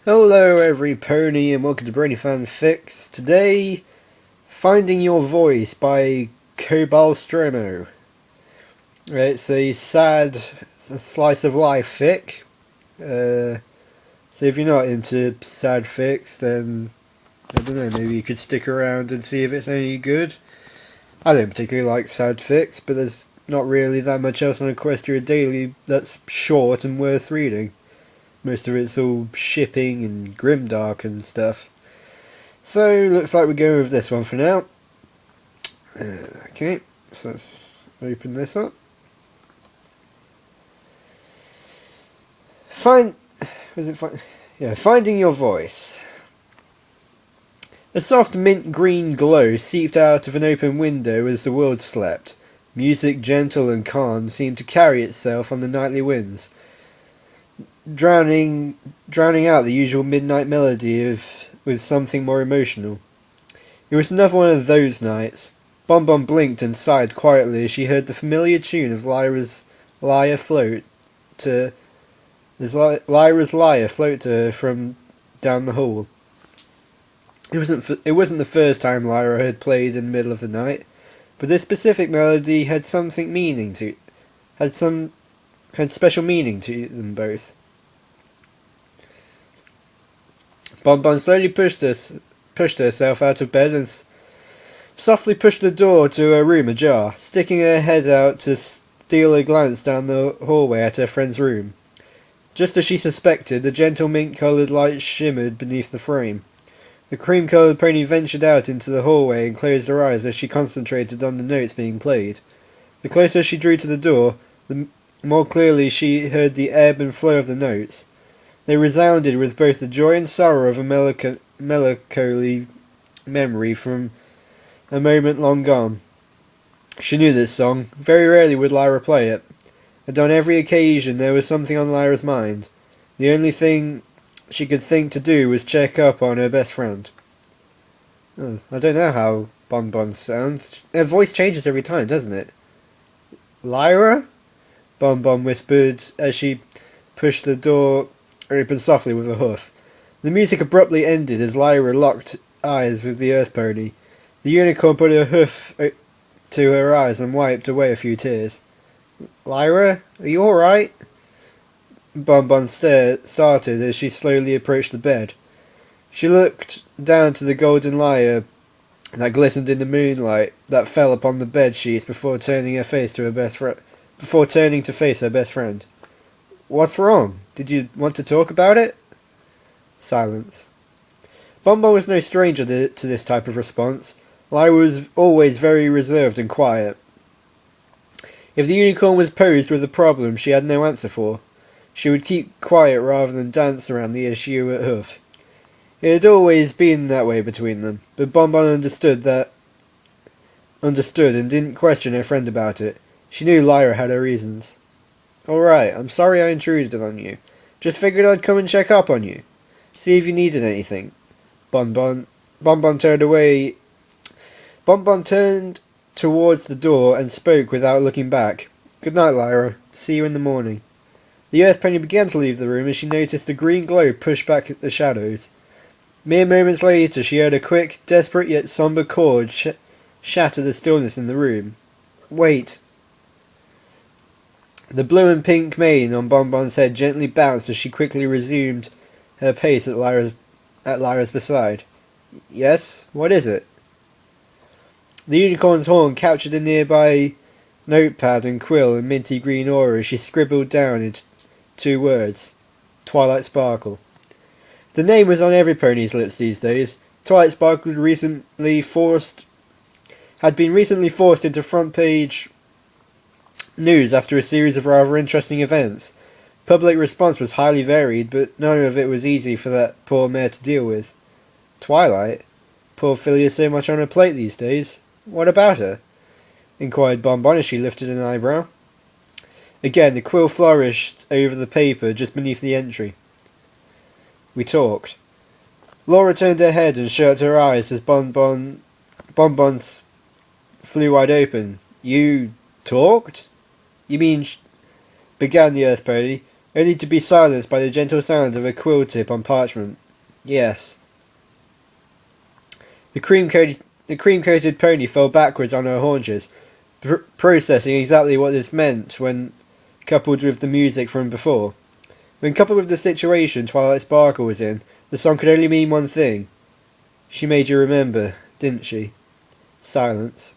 Hello every pony and welcome to Brony FanFics. Today, Finding Your Voice by KobalStromo. It's a sad slice of life fic. So if you're not into sad fics, then I don't know, maybe you could stick around and see if it's any good. I don't particularly like sad fics, but there's not really that much else on Equestria Daily that's short and worth reading. Most of it's all shipping and grimdark and stuff. So, looks like we're going with this one for now. Okay, so let's open this up. Finding Your Voice. A soft mint green glow seeped out of an open window as the world slept. Music gentle and calm seemed to carry itself on the nightly winds, drowning out the usual midnight melody with something more emotional. It was another one of those nights. Bonbon blinked and sighed quietly as she heard the familiar tune of Lyra's lyre float to her from down the hall. It wasn't the first time Lyra had played in the middle of the night, but this specific melody had had special meaning to them both. Bonbon slowly pushed herself out of bed and softly pushed the door to her room ajar, sticking her head out to steal a glance down the hallway at her friend's room. Just as she suspected, the gentle mint-coloured light shimmered beneath the frame. The cream-coloured pony ventured out into the hallway and closed her eyes as she concentrated on the notes being played. The closer she drew to the door, the more clearly she heard the ebb and flow of the notes. They resounded with both the joy and sorrow of a melancholy memory from a moment long gone. She knew this song. Very rarely would Lyra play it, and on every occasion there was something on Lyra's mind. The only thing she could think to do was check up on her best friend. Oh, I don't know how Bonbon sounds. Her voice changes every time, doesn't it? Lyra? Bonbon whispered as she pushed the door open softly with a hoof. The music abruptly ended as Lyra locked eyes with the Earth Pony. The unicorn put her hoof to her eyes and wiped away a few tears. Lyra, are you alright? Bonbon started as she slowly approached the bed. She looked down to the golden lyre that glistened in the moonlight that fell upon the bed sheets before turning to face her best friend. What's wrong? Did you want to talk about it? Silence. Bonbon was no stranger to this type of response. Lyra was always very reserved and quiet. If the unicorn was posed with a problem she had no answer for, she would keep quiet rather than dance around the issue at hoof. It had always been that way between them, but Bonbon understood and didn't question her friend about it. She knew Lyra had her reasons. Alright, I'm sorry I intruded on you. Just figured I'd come and check up on you. See if you needed anything. Bonbon turned away. Bonbon turned towards the door and spoke without looking back. Good night, Lyra. See you in the morning. The Earth Pony began to leave the room as she noticed the green glow push back the shadows. Mere moments later she heard a quick, desperate yet somber chord shatter the stillness in the room. Wait. The blue and pink mane on Bonbon's head gently bounced as she quickly resumed her pace at Lyra's beside. Yes? What is it? The unicorn's horn captured a nearby notepad and quill in minty green aura as she scribbled down into 2 words. Twilight Sparkle. The name was on every pony's lips these days. Twilight Sparkle had been recently forced into front page news after a series of rather interesting events. Public response was highly varied, but none of it was easy for that poor mare to deal with. Twilight? Poor filly has so much on her plate these days. What about her? Inquired Bonbon as she lifted an eyebrow. Again, the quill flourished over the paper just beneath the entry. We talked. Laura turned her head and shut her eyes as Bonbons flew wide open. You talked? You mean began the Earth Pony. only to be silenced by the gentle sound of a quill tip on parchment. Yes. The cream-coated pony fell backwards on her haunches, processing exactly what this meant when coupled with the music from before. When coupled with the situation Twilight Sparkle was in, the song could only mean one thing. She made you remember, didn't she? Silence.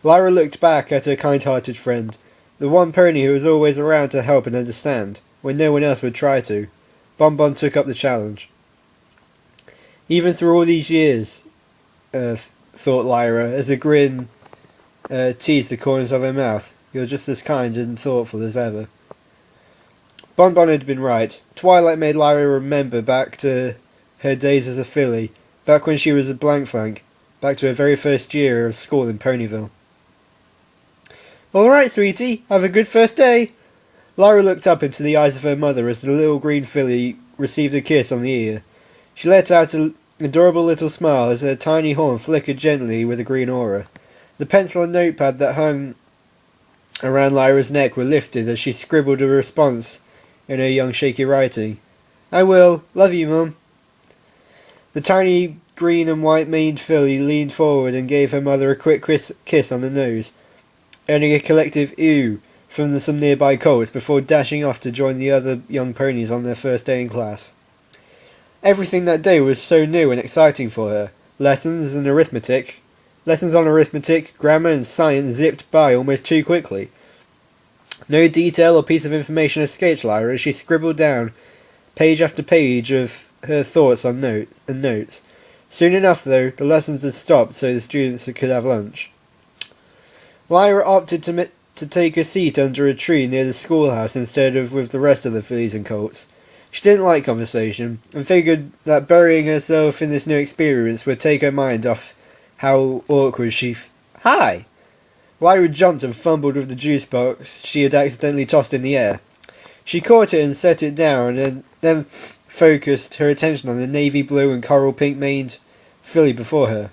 Lyra looked back at her kind-hearted friend, the one pony who was always around to help and understand, when no one else would try to. Bonbon took up the challenge. Even through all these years, thought Lyra, as a grin teased the corners of her mouth, you're just as kind and thoughtful as ever. Bonbon had been right. Twilight made Lyra remember back to her days as a filly, back when she was a blank flank, back to her very first year of school in Ponyville. All right, sweetie, have a good first day. Lyra looked up into the eyes of her mother as the little green filly received a kiss on the ear. She let out an adorable little smile as her tiny horn flickered gently with a green aura. The pencil and notepad that hung around Lyra's neck were lifted as she scribbled a response in her young shaky writing. I will. Love you, Mum. The tiny green and white maned filly leaned forward and gave her mother a quick kiss on the nose, earning a collective ew from some nearby colts before dashing off to join the other young ponies on their first day in class. Everything that day was so new and exciting for her. Lessons on arithmetic, grammar and science zipped by almost too quickly. No detail or piece of information escaped Lyra as she scribbled down page after page of her thoughts on notes. Soon enough, though, the lessons had stopped so the students could have lunch. Lyra opted to take a seat under a tree near the schoolhouse instead of with the rest of the fillies and colts. She didn't like conversation, and figured that burying herself in this new experience would take her mind off how awkward Hi! Lyra jumped and fumbled with the juice box she had accidentally tossed in the air. She caught it and set it down, and then focused her attention on the navy blue and coral pink maned filly before her.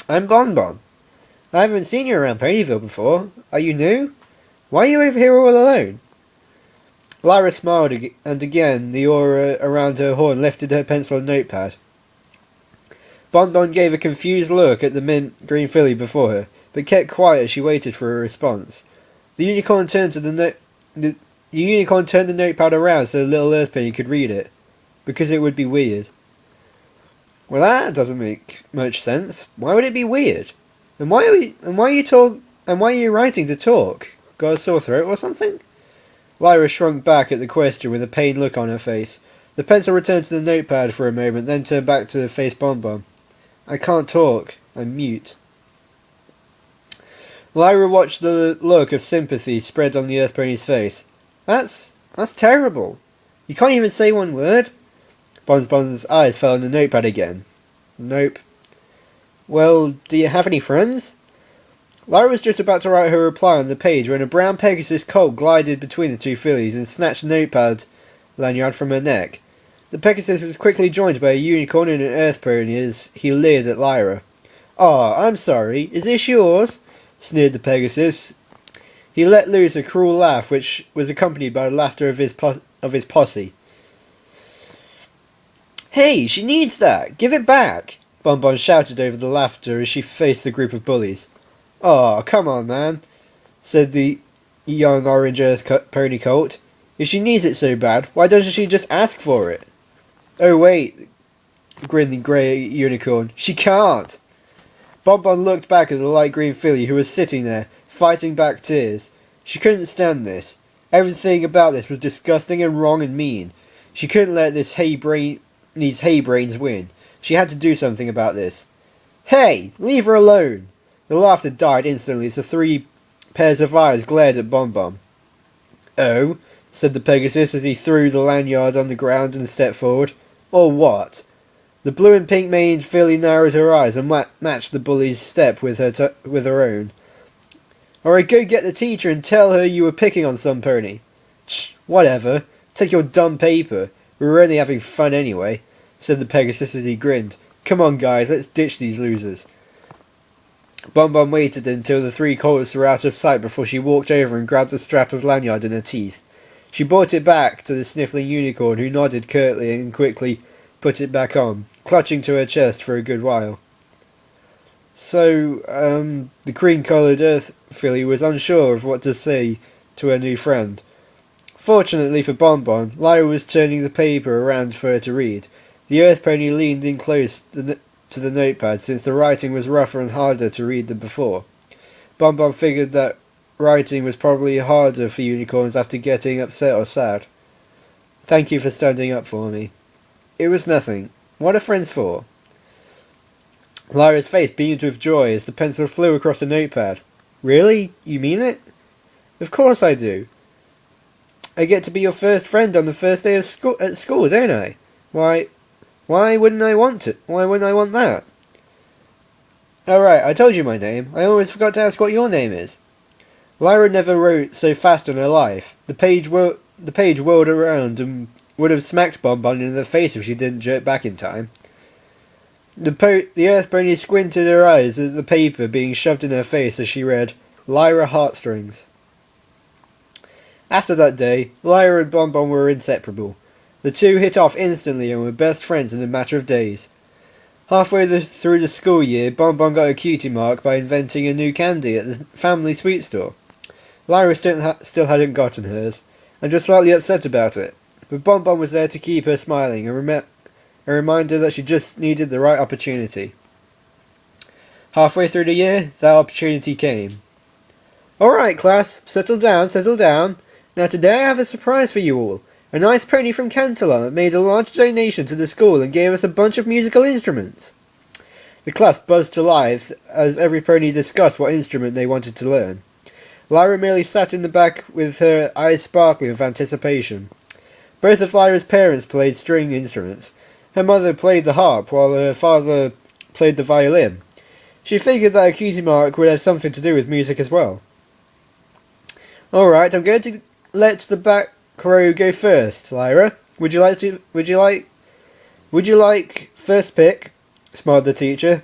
I'm Bonbon. I haven't seen you around Ponyville before. Are you new? Why are you over here all alone? Lyra smiled, and again the aura around her horn lifted her pencil and notepad. Bonbon gave a confused look at the mint green filly before her, but kept quiet as she waited for a response. The unicorn turned the notepad around so the little earth pony could read it, because it would be weird. Well, that doesn't make much sense. Why would it be weird? And why are you writing to talk? Got a sore throat or something? Lyra shrunk back at the question with a pained look on her face. The pencil returned to the notepad for a moment, then turned back to face Bonbon. I can't talk. I'm mute. Lyra watched the look of sympathy spread on the Earth Pony's face. That's terrible. You can't even say one word? Bonbon's eyes fell on the notepad again. Nope. Well, do you have any friends? Lyra was just about to write her reply on the page when a brown Pegasus colt glided between the two fillies and snatched the notepad lanyard from her neck. The Pegasus was quickly joined by a unicorn and an earth pony as he leered at Lyra. "Aw, I'm sorry. Is this yours?" sneered the Pegasus. He let loose a cruel laugh, which was accompanied by the laughter of his posse. "Hey, she needs that! Give it back!" Bonbon shouted over the laughter as she faced the group of bullies. "Aw, come on, man," said the young orange earth pony colt. "If she needs it so bad, why doesn't she just ask for it?" "Oh wait," grinned the grey unicorn. "She can't!" Bonbon looked back at the light green filly who was sitting there, fighting back tears. She couldn't stand this. Everything about this was disgusting and wrong and mean. She couldn't let these hay brains win. She had to do something about this. "Hey, leave her alone!" The laughter died instantly as the three pairs of eyes glared at Bonbon. "Oh?" said the Pegasus as he threw the lanyard on the ground and stepped forward. "Or what?" The blue and pink maned filly narrowed her eyes and matched the bully's step with her own. "Alright, go get the teacher and tell her you were picking on some pony." Whatever. Take your dumb paper. We were only having fun anyway," said the Pegasus as he grinned. "Come on, guys, let's ditch these losers." Bonbon waited until the three colts were out of sight before she walked over and grabbed the strap of lanyard in her teeth. She brought it back to the sniffling unicorn, who nodded curtly and quickly put it back on, clutching to her chest for a good while. So, the cream-coloured earth filly was unsure of what to say to her new friend. Fortunately for Bonbon, Lyra was turning the paper around for her to read. The earth pony leaned in close to the notepad, since the writing was rougher and harder to read than before. Bonbon figured that writing was probably harder for unicorns after getting upset or sad. "Thank you for standing up for me." "It was nothing. What are friends for?" Lyra's face beamed with joy as the pencil flew across the notepad. "Really? You mean it?" "Of course I do. I get to be your first friend on the first day of school, don't I? Why wouldn't I want it? Why wouldn't I want that?" "Oh right, I told you my name. I always forgot to ask what your name is." Lyra never wrote so fast in her life. The page whirled around and would have smacked Bonbon in the face if she didn't jerk back in time. The earth pony squinted her eyes at the paper being shoved in her face as she read, "Lyra Heartstrings." After that day, Lyra and Bonbon were inseparable. The two hit off instantly and were best friends in a matter of days. Halfway through the school year, Bonbon got a cutie mark by inventing a new candy at the family sweet store. Lyra still hadn't gotten hers, and was slightly upset about it, but Bonbon was there to keep her smiling and a reminder that she just needed the right opportunity. Halfway through the year, that opportunity came. "Alright, class, settle down, settle down. Now today I have a surprise for you all. A nice pony from Cantalon made a large donation to the school and gave us a bunch of musical instruments." The class buzzed to life as every pony discussed what instrument they wanted to learn. Lyra merely sat in the back with her eyes sparkling with anticipation. Both of Lyra's parents played string instruments. Her mother played the harp while her father played the violin. She figured that a cutie mark would have something to do with music as well. "Alright, I'm going to let the back row go first, Lyra. Would you like first pick?" smiled the teacher.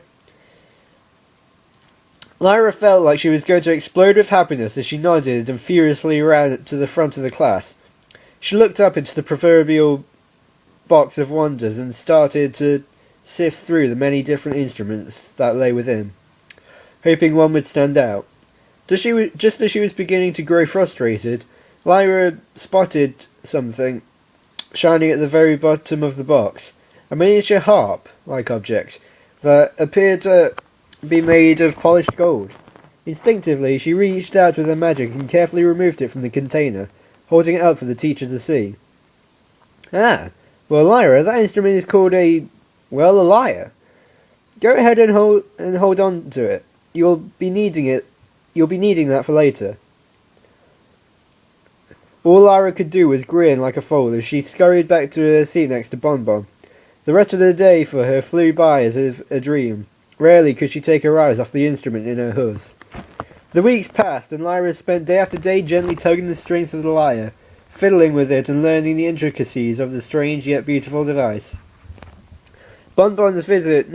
Lyra felt like she was going to explode with happiness as she nodded and furiously ran to the front of the class. She looked up into the proverbial box of wonders and started to sift through the many different instruments that lay within, hoping one would stand out. Just as she was beginning to grow frustrated, Lyra spotted something shining at the very bottom of the box, a miniature harp-like object that appeared to be made of polished gold. Instinctively, she reached out with her magic and carefully removed it from the container, holding it up for the teacher to see. "Ah, well, Lyra, that instrument is called a lyre. Go ahead and hold on to it. You'll be needing that for later." All Lyra could do was grin like a fool as she scurried back to her seat next to Bonbon. The rest of the day for her flew by as if a dream. Rarely could she take her eyes off the instrument in her hooves. The weeks passed, and Lyra spent day after day gently tugging the strings of the lyre, fiddling with it and learning the intricacies of the strange yet beautiful device. Bonbon's visits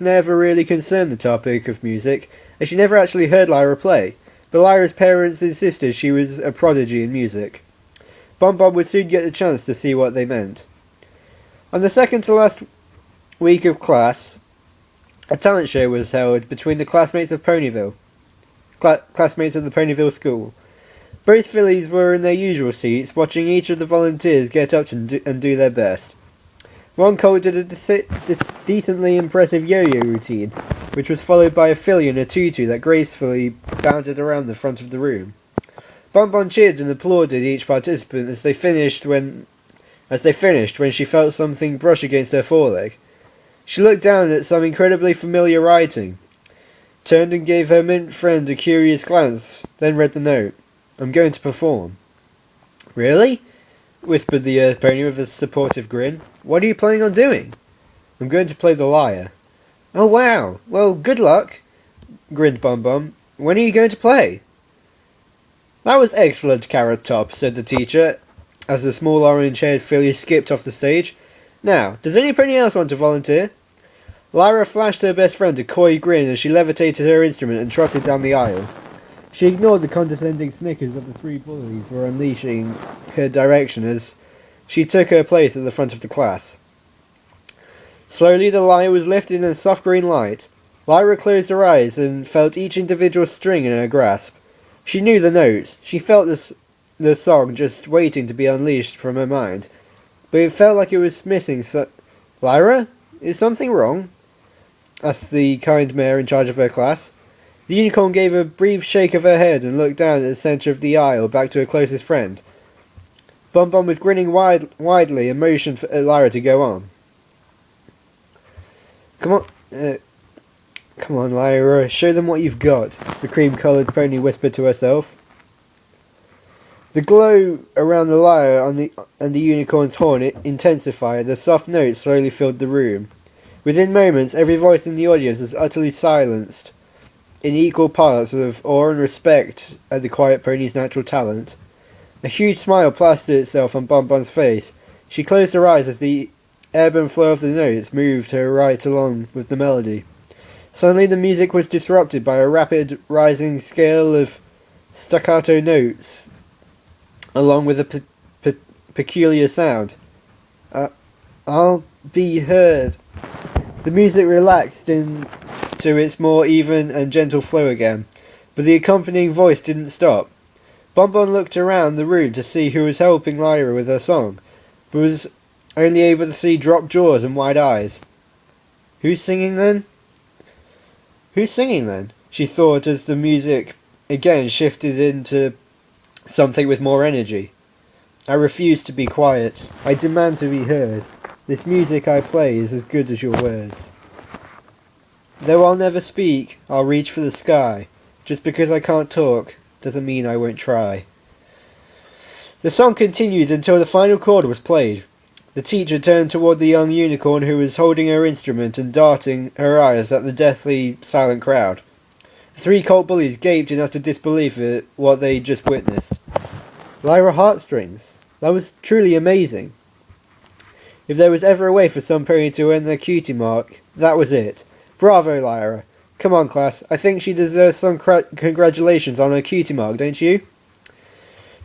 never really concerned the topic of music, as she never actually heard Lyra play, but Lyra's parents insisted she was a prodigy in music. Bonbon would soon get the chance to see what they meant. On the second to last week of class, a talent show was held between the classmates of Ponyville. Classmates of the Ponyville school. Both fillies were in their usual seats, watching each of the volunteers get up and do their best. One colt did a decently impressive yo-yo routine, which was followed by a filly in a tutu that gracefully bounded around the front of the room. Bonbon cheered and applauded each participant as they finished when she felt something brush against her foreleg. She looked down at some incredibly familiar writing, turned and gave her mint friend a curious glance, then read the note. "I'm going to perform." "Really?" whispered the earth pony with a supportive grin. "What are you planning on doing?" "I'm going to play the lyre." "Oh wow! Well, good luck," grinned Bonbon. "When are you going to play?" "That was excellent, Carrot Top," said the teacher, as the small orange-haired filly skipped off the stage. "Now, does anybody else want to volunteer?" Lyra flashed her best friend a coy grin as she levitated her instrument and trotted down the aisle. She ignored the condescending snickers of the three bullies who were unleashing her direction as she took her place at the front of the class. Slowly the lyre was lifted in a soft green light. Lyra closed her eyes and felt each individual string in her grasp. She knew the notes. She felt the song just waiting to be unleashed from her mind. But it felt like it was missing Lyra? Is something wrong? Asked the kind mayor in charge of her class. The unicorn gave a brief shake of her head and looked down at the centre of the aisle back to her closest friend. Bonbon was grinning widely and motioned for Lyra to go on. Come on, Lyra, show them what you've got, the cream-coloured pony whispered to herself. The glow around the lyre and the unicorn's horn intensified. The soft notes slowly filled the room. Within moments, every voice in the audience was utterly silenced, in equal parts of awe and respect at the quiet pony's natural talent. A huge smile plastered itself on Bonbon's face. She closed her eyes as the ebb and flow of the notes moved her right along with the melody. Suddenly the music was disrupted by a rapid rising scale of staccato notes, along with a peculiar sound. I'll be heard. The music relaxed into its more even and gentle flow again, but the accompanying voice didn't stop. Bonbon looked around the room to see who was helping Lyra with her song, but was only able to see dropped jaws and wide eyes. Who's singing then? She thought as the music again shifted into something with more energy. I refuse to be quiet. I demand to be heard. This music I play is as good as your words. Though I'll never speak, I'll reach for the sky. Just because I can't talk doesn't mean I won't try. The song continued until the final chord was played. The teacher turned toward the young unicorn who was holding her instrument and darting her eyes at the deathly silent crowd. The three cult bullies gaped in utter disbelief at what they'd just witnessed. Lyra Heartstrings. That was truly amazing. If there was ever a way for some pony to earn their cutie mark, that was it. Bravo, Lyra. Come on, class. I think she deserves some congratulations on her cutie mark, don't you?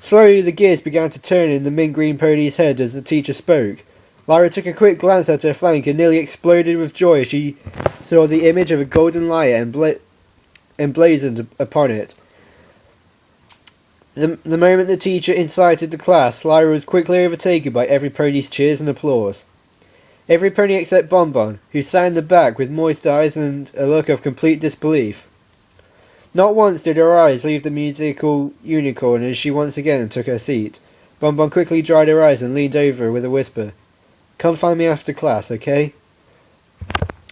Slowly the gears began to turn in the mint green pony's head as the teacher spoke. Lyra took a quick glance at her flank and nearly exploded with joy as she saw the image of a golden lyre emblazoned upon it. The moment the teacher incited the class, Lyra was quickly overtaken by every pony's cheers and applause. Every pony except Bonbon, who sat in the back with moist eyes and a look of complete disbelief. Not once did her eyes leave the musical unicorn as she once again took her seat. Bonbon quickly dried her eyes and leaned over with a whisper. Come find me after class, okay?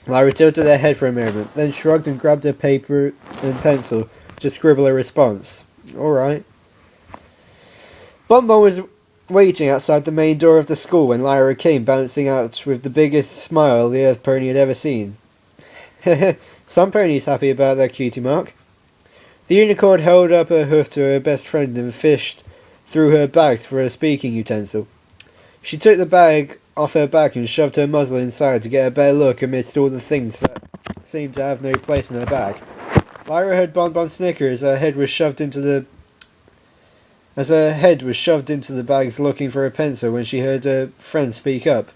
Lyra tilted her head for a moment, then shrugged and grabbed her paper and pencil to scribble a response. Alright. Bonbon was waiting outside the main door of the school when Lyra came bouncing out with the biggest smile the Earth pony had ever seen. Some ponies happy about their cutie mark. The unicorn held up her hoof to her best friend and fished through her bags for a speaking utensil. She took the bag off her back and shoved her muzzle inside to get a better look amidst all the things that seemed to have no place in her bag. Lyra heard Bonbon snicker as her head was shoved into the bags looking for a pencil when she heard her friend speak up.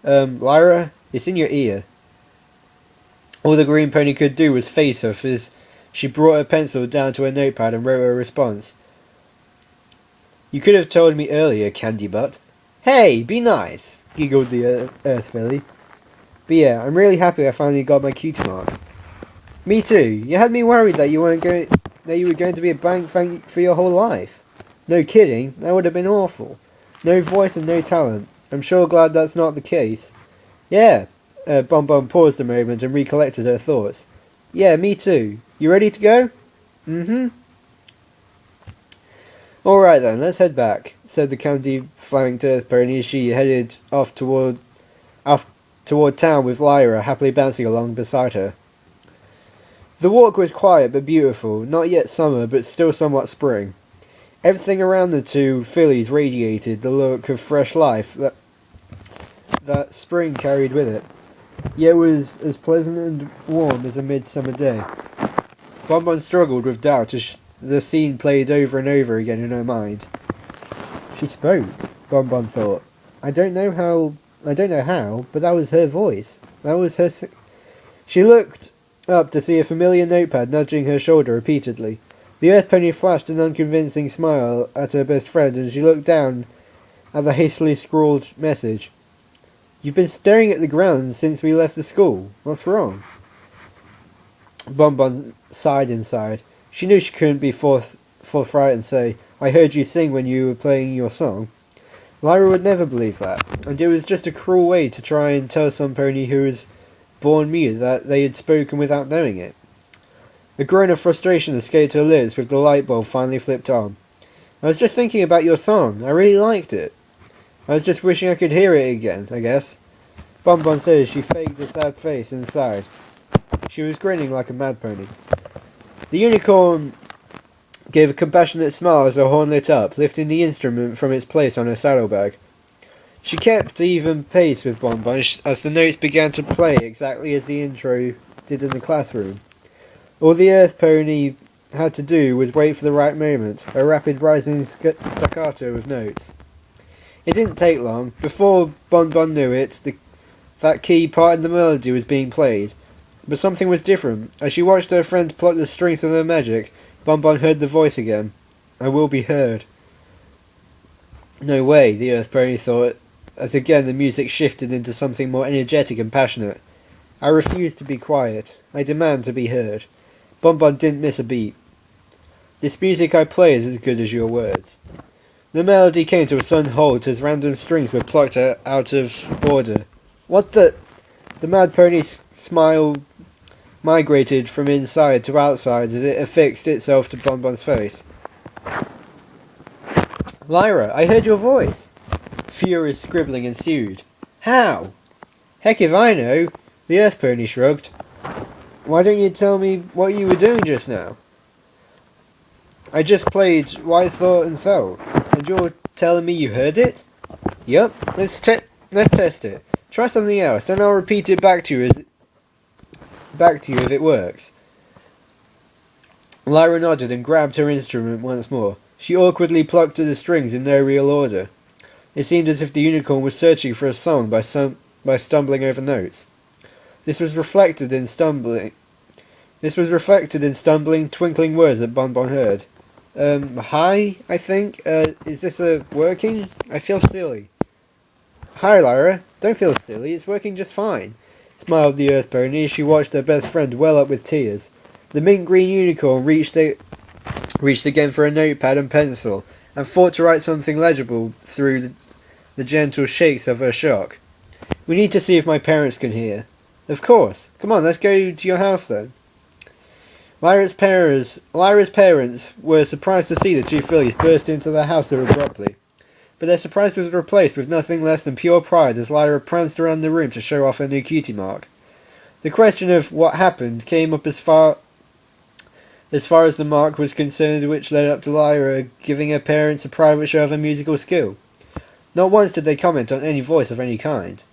Lyra, it's in your ear. All the green pony could do was face her as she brought her pencil down to her notepad and wrote her response. You could have told me earlier, candy butt. Hey, be nice, giggled the Earth filly. But yeah, I'm really happy I finally got my cutie mark. Me too. You had me worried that you were going to be a blank for your whole life. No kidding, that would have been awful. No voice and no talent. I'm sure glad that's not the case. Yeah. Bonbon paused a moment and recollected her thoughts. Yeah, me too. You ready to go? Mm-hmm. Alright then, let's head back, said the candy-flanked Earth pony as she headed off toward town with Lyra happily bouncing along beside her. The walk was quiet but beautiful, not yet summer but still somewhat spring. Everything around the two fillies radiated the look of fresh life that spring carried with it. Yet it was as pleasant and warm as a midsummer day. Bonbon struggled with doubt as the scene played over and over again in her mind. She spoke, Bonbon thought. I don't know how, but that was her voice. That was her... She looked up to see a familiar notepad nudging her shoulder repeatedly. The Earth Pony flashed an unconvincing smile at her best friend, and she looked down at the hastily scrawled message. You've been staring at the ground since we left the school. What's wrong? Bonbon sighed inside. She knew she couldn't be forthright and say, I heard you sing when you were playing your song. Lyra would never believe that, and it was just a cruel way to try and tell some pony who was born mute that they had spoken without knowing it. A groan of frustration escaped her lips with the light bulb finally flipped on. I was just thinking about your song. I really liked it. I was just wishing I could hear it again, I guess. Bonbon said as she faked a sad face and sighed. She was grinning like a mad pony. The unicorn gave a compassionate smile as her horn lit up, lifting the instrument from its place on her saddlebag. She kept even pace with Bonbon as the notes began to play exactly as the intro did in the classroom. All the Earth Pony had to do was wait for the right moment, a rapid rising staccato of notes. It didn't take long. Before Bonbon knew it, that key part in the melody was being played. But something was different. As she watched her friend pluck the strings of her magic, Bonbon heard the voice again. I will be heard. No way, the Earth Pony thought, as again the music shifted into something more energetic and passionate. I refuse to be quiet. I demand to be heard. Bonbon didn't miss a beat. This music I play is as good as your words. The melody came to a sudden halt as random strings were plucked out of order. What the... The mad pony's smile migrated from inside to outside as it affixed itself to Bonbon's face. Lyra, I heard your voice. Furious scribbling ensued. How? Heck if I know. The Earth Pony shrugged. Why don't you tell me what you were doing just now? I just played what I thought and felt, and you're telling me you heard it? Yup, let's test it. Try something else, then I'll repeat it back to you if it works. Lyra nodded and grabbed her instrument once more. She awkwardly plucked at the strings in no real order. It seemed as if the unicorn was searching for a song by stumbling over notes. This was reflected in stumbling, twinkling words that Bonbon heard. Hi, I think. Is this working? I feel silly. Hi, Lyra. Don't feel silly. It's working just fine, smiled the Earth Pony as she watched her best friend well up with tears. The mint green unicorn reached again for a notepad and pencil, and fought to write something legible through the gentle shakes of her shock. We need to see if my parents can hear. Of course. Come on, let's go to your house then. Lyra's parents were surprised to see the two fillies burst into their house so abruptly. But their surprise was replaced with nothing less than pure pride as Lyra pranced around the room to show off her new cutie mark. The question of what happened came up as far as the mark was concerned, which led up to Lyra giving her parents a private show of her musical skill. Not once did they comment on any voice of any kind.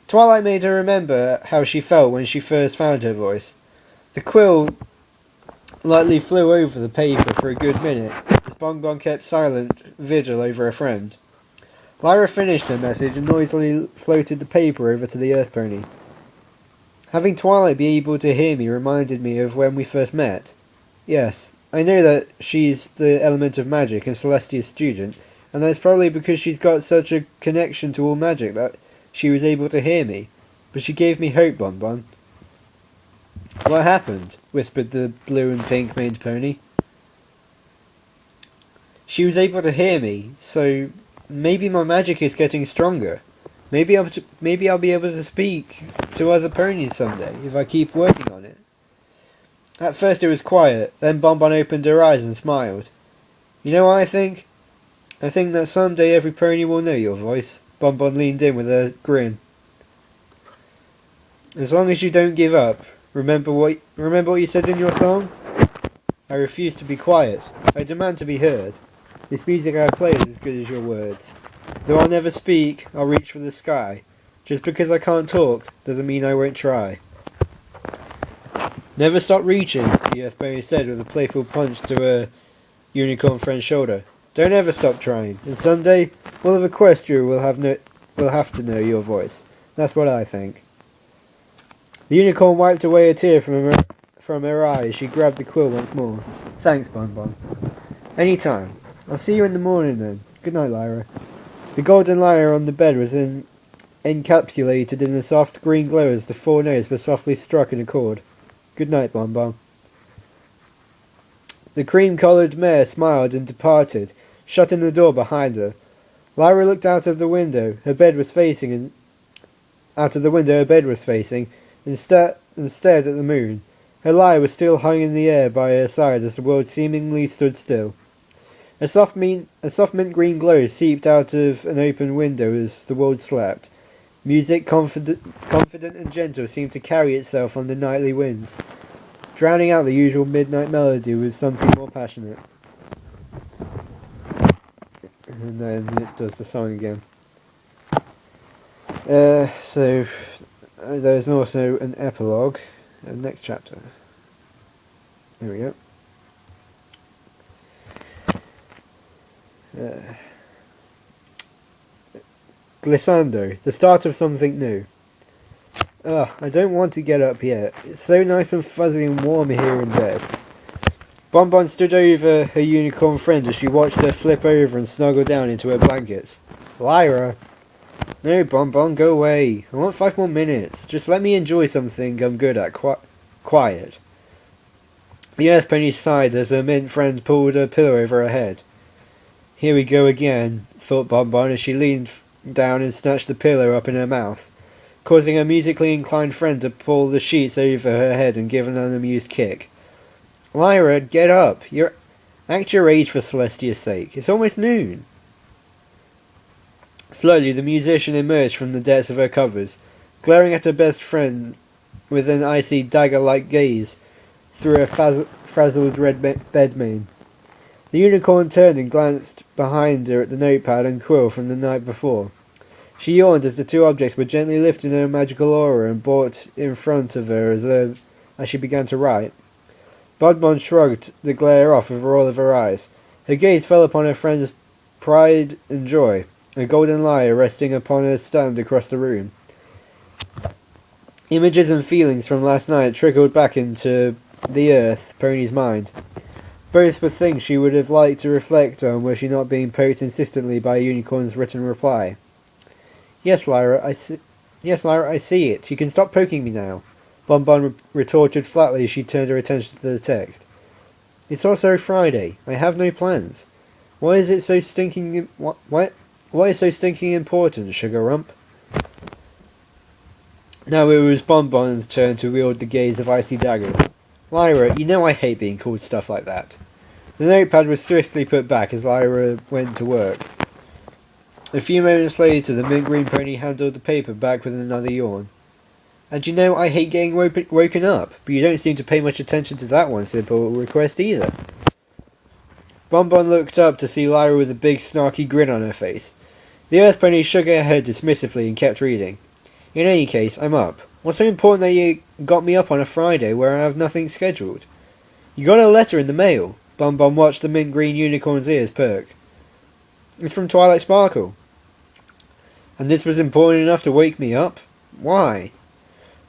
Twilight made her remember how she felt when she first found her voice. The quill lightly flew over the paper for a good minute, as Bonbon kept silent vigil over her friend. Lyra finished her message and noisily floated the paper over to the Earth Pony. Having Twilight be able to hear me reminded me of when we first met. Yes, I know that she's the element of magic and Celestia's student, and that's probably because she's got such a connection to all magic that she was able to hear me, but she gave me hope, Bonbon. What happened? Whispered the blue and pink maned pony. She was able to hear me, so maybe my magic is getting stronger. Maybe I'll be able to speak to other ponies someday if I keep working on it. At first it was quiet, then Bonbon opened her eyes and smiled. You know what I think? I think that someday every pony will know your voice. Bonbon leaned in with a grin. As long as you don't give up. Remember what you said in your song? I refuse to be quiet. I demand to be heard. This music I play is as good as your words. Though I'll never speak, I'll reach for the sky. Just because I can't talk doesn't mean I won't try. Never stop reaching, the Earth Pony said with a playful punch to her unicorn friend's shoulder. Don't ever stop trying, and someday all of Equestria will have to know your voice. That's what I think. The unicorn wiped away a tear from her eye as she grabbed the quill once more. Thanks, Bonbon. Any time. I'll see you in the morning then. Good night, Lyra. The golden lyre on the bed was encapsulated in the soft green glow as the 4 notes were softly struck in a chord. Good night, Bonbon. The cream-coloured mare smiled and departed, shutting the door behind her. Lyra looked out of the window. Her bed was facing, and stared at the moon. Her lyre was still hung in the air by her side as the world seemingly stood still. A soft mint green glow seeped out of an open window as the world slept. Music, confident and gentle, seemed to carry itself on the nightly winds, drowning out the usual midnight melody with something more passionate. And then it does the song again. So there's also an epilogue. Next chapter. There we go. Glissando, the start of something new. I don't want to get up yet. It's so nice and fuzzy and warm here in bed. Bonbon stood over her unicorn friend as she watched her flip over and snuggle down into her blankets. Lyra! No, Bonbon, go away. I want 5 more minutes. Just let me enjoy something I'm good at. Quiet. The Earth Pony sighed as her mint friend pulled a pillow over her head. Here we go again, thought Bonbon as she leaned down and snatched the pillow up in her mouth, causing her musically inclined friend to pull the sheets over her head and give an unamused kick. Lyra, get up. Act your age for Celestia's sake. It's almost noon. Slowly the musician emerged from the depths of her covers, glaring at her best friend with an icy dagger-like gaze through her frazzled red bed mane. The unicorn turned and glanced behind her at the notepad and quill from the night before. She yawned as the 2 objects were gently lifted in her magical aura and brought in front of her as she began to write. Bonbon shrugged the glare off with a roll of her eyes. Her gaze fell upon her friend's pride and joy, a golden lyre resting upon her stand across the room. Images and feelings from last night trickled back into the Earth Pony's mind. Both were things she would have liked to reflect on were she not being poked insistently by a unicorn's written reply. Yes, Lyra, I see it. You can stop poking me now. Bonbon retorted flatly as she turned her attention to the text. It's also Friday. I have no plans. Why is it so stinking... Why is so stinking important, Sugar Rump? Now it was Bonbon's turn to wield the gaze of icy daggers. Lyra, you know I hate being called stuff like that. The notepad was swiftly put back as Lyra went to work. A few moments later, the mint green pony handled the paper back with another yawn. And you know I hate getting woken up, but you don't seem to pay much attention to that one simple request either. Bonbon looked up to see Lyra with a big snarky grin on her face. The Earth Pony shook her head dismissively and kept reading. In any case, I'm up. What's so important that you got me up on a Friday where I have nothing scheduled? You got a letter in the mail. Bonbon watched the mint green unicorn's ears perk. It's from Twilight Sparkle. And this was important enough to wake me up? Why?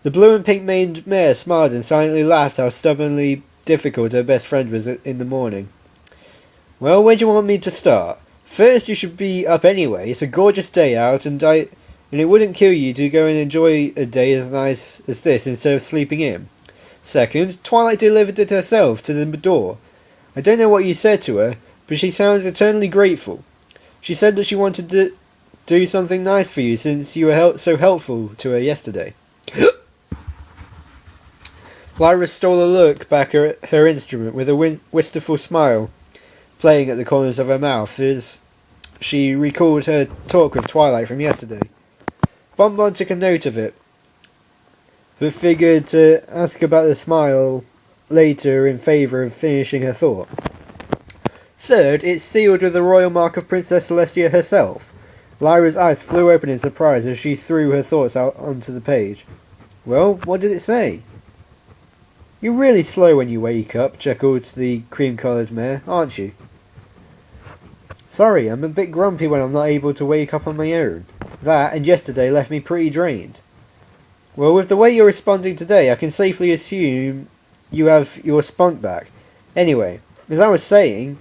The blue and pink maned mare smiled and silently laughed how stubbornly difficult her best friend was in the morning. Well, where do you want me to start? First, you should be up anyway. It's a gorgeous day out, and it wouldn't kill you to go and enjoy a day as nice as this instead of sleeping in. Second, Twilight delivered it herself to the door. I don't know what you said to her, but she sounds eternally grateful. She said that she wanted to do something nice for you since you were so helpful to her yesterday. Lyra stole a look back at her instrument with a wistful smile playing at the corners of her mouth as she recalled her talk with Twilight from yesterday. Bonbon took a note of it, but figured to ask about the smile later in favour of finishing her thought. Third, it's sealed with the royal mark of Princess Celestia herself. Lyra's eyes flew open in surprise as she threw her thoughts out onto the page. Well, what did it say? You're really slow when you wake up, chuckled the cream-coloured mare, aren't you? Sorry, I'm a bit grumpy when I'm not able to wake up on my own. That and yesterday left me pretty drained. Well, with the way you're responding today, I can safely assume you have your spunk back. Anyway, as I was saying,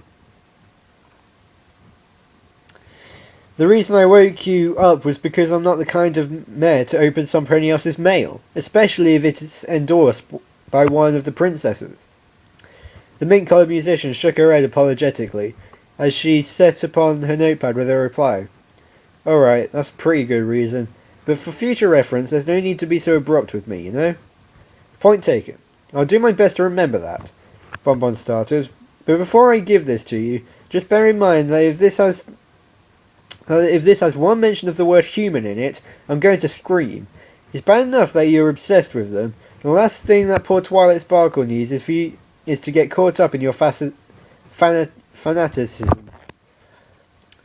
the reason I woke you up was because I'm not the kind of mare to open somebody else's mail, especially if it's endorsed by one of the princesses. The mint-coloured musician shook her head apologetically, as she set upon her notepad with a reply. Alright, that's a pretty good reason, but for future reference, there's no need to be so abrupt with me, you know? Point taken. I'll do my best to remember that, Bonbon started, but before I give this to you, just bear in mind that if this has one mention of the word human in it, I'm going to scream. It's bad enough that you're obsessed with them. The last thing that poor Twilight Sparkle needs is to get caught up in your fanaticism.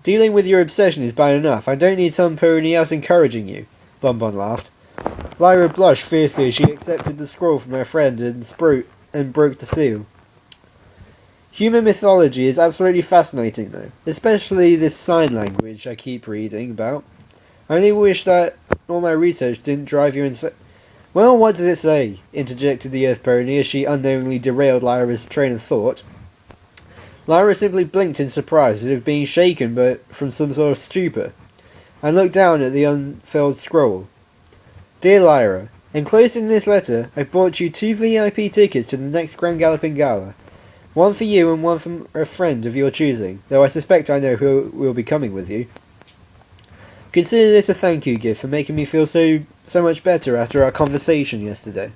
Dealing with your obsession is bad enough. I don't need somebody else encouraging you. Bonbon laughed. Lyra blushed fiercely as she accepted the scroll from her friend and broke the seal. Human mythology is absolutely fascinating, though, especially this sign language I keep reading about. I only wish that all my research didn't drive you insane. Well, what does it say? Interjected the Earth Pony as she unknowingly derailed Lyra's train of thought. Lyra simply blinked in surprise, as if being shaken from some sort of stupor, and looked down at the unfurled scroll. Dear Lyra, enclosed in this letter, I bought you 2 VIP tickets to the next Grand Galloping Gala. One for you and one for a friend of your choosing, though I suspect I know who will be coming with you. Consider this a thank you gift for making me feel so much better after our conversation yesterday.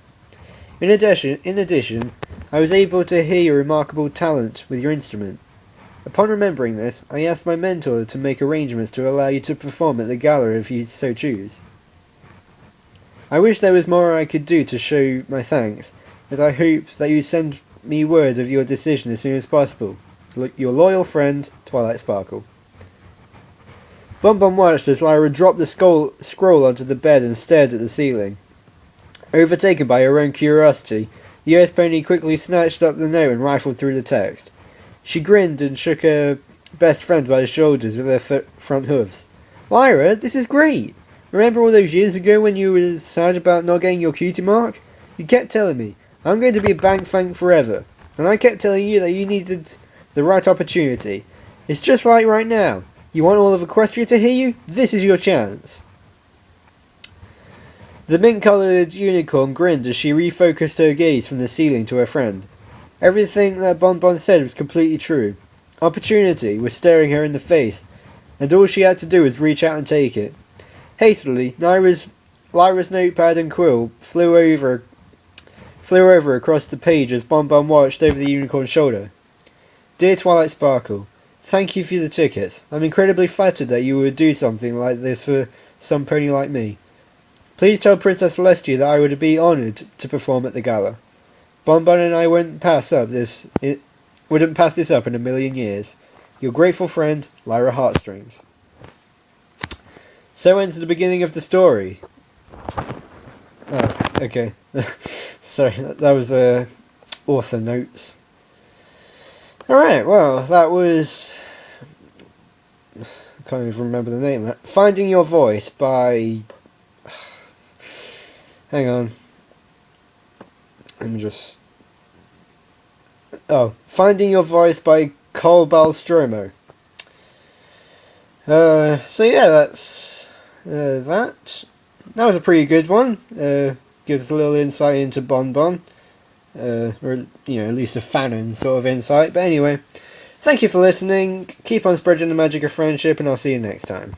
In addition, I was able to hear your remarkable talent with your instrument. Upon remembering this, I asked my mentor to make arrangements to allow you to perform at the gala if you so choose. I wish there was more I could do to show my thanks, but I hope that you send me word of your decision as soon as possible. Your loyal friend, Twilight Sparkle. Bonbon watched as Lyra dropped the scroll onto the bed and stared at the ceiling. Overtaken by her own curiosity, the Earth Pony quickly snatched up the note and rifled through the text. She grinned and shook her best friend by the shoulders with her front hooves. Lyra, this is great! Remember all those years ago when you were sad about not getting your cutie mark? You kept telling me, I'm going to be a Bang Fang forever, and I kept telling you that you needed the right opportunity. It's just like right now. You want all of Equestria to hear you? This is your chance. The mint-coloured unicorn grinned as she refocused her gaze from the ceiling to her friend. Everything that Bonbon said was completely true. Opportunity was staring her in the face, and all she had to do was reach out and take it. Hastily, Lyra's notepad and quill flew over across the page as Bonbon watched over the unicorn's shoulder. Dear Twilight Sparkle, thank you for the tickets. I'm incredibly flattered that you would do something like this for some pony like me. Please tell Princess Celestia that I would be honoured to perform at the gala. Bonbon and I wouldn't pass this up in a million years. Your grateful friend, Lyra Heartstrings. So ends the beginning of the story. Oh, okay. Sorry, that was author notes. Alright, well, that was... I can't even remember the name. Finding Your Voice by... Hang on. Let me just... Oh, Finding Your Voice by KobalStromo. So yeah, that's that. That was a pretty good one. Gives us a little insight into Bonbon. Or, at least a fanon sort of insight. But anyway, thank you for listening. Keep on spreading the magic of friendship, and I'll see you next time.